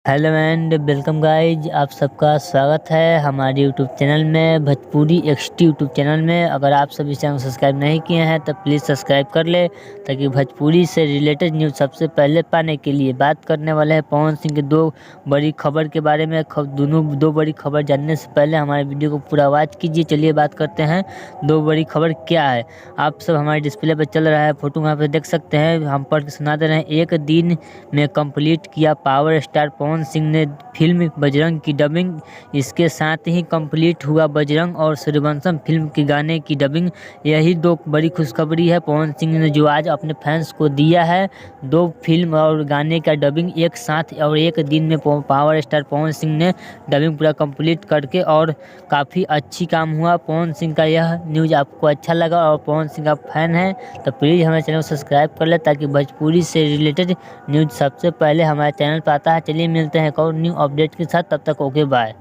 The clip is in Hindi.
हेलो एंड वेलकम गाइज, आप सबका स्वागत है हमारे यूट्यूब चैनल में, भोजपुरी एक्सटी यूट्यूब चैनल में। अगर आप सभी चैनल सब्सक्राइब नहीं किए हैं तो प्लीज़ सब्सक्राइब कर ले, ताकि भोजपुरी से रिलेटेड न्यूज़ सबसे पहले पाने के लिए। बात करने वाले हैं पवन सिंह की दो बड़ी खबर के बारे में। दोनों दो बड़ी खबर जानने से पहले हमारे वीडियो को पूरा वॉच कीजिए। चलिए बात करते हैं दो बड़ी खबर क्या है। आप सब हमारे डिस्प्ले पर चल रहा है, फोटो यहाँ पे देख सकते हैं, हम पढ़ के सुना दे रहे हैं। एक दिन में कंप्लीट किया पावर स्टार पवन सिंह ने फिल्म बजरंग की डबिंग। इसके साथ ही कंप्लीट हुआ बजरंग और सूर्यवंशम फिल्म के गाने की डबिंग। यही दो बड़ी खुशखबरी है पवन सिंह ने जो आज अपने फैंस को दिया है। दो फिल्म और गाने का डबिंग एक साथ और एक दिन में पावर स्टार पवन सिंह ने डबिंग पूरा कंप्लीट करके, और काफ़ी अच्छी काम हुआ। पवन सिंह का यह न्यूज़ आपको अच्छा लगा और पवन सिंह का फैन है तो प्लीज़ हमारे चैनल को सब्सक्राइब कर ले, ताकि भोजपुरी से रिलेटेड न्यूज़ सबसे पहले हमारे चैनल पर आता है। चलिए मिलते हैं एक और न्यू अपडेट के साथ, तब तक ओके बाय।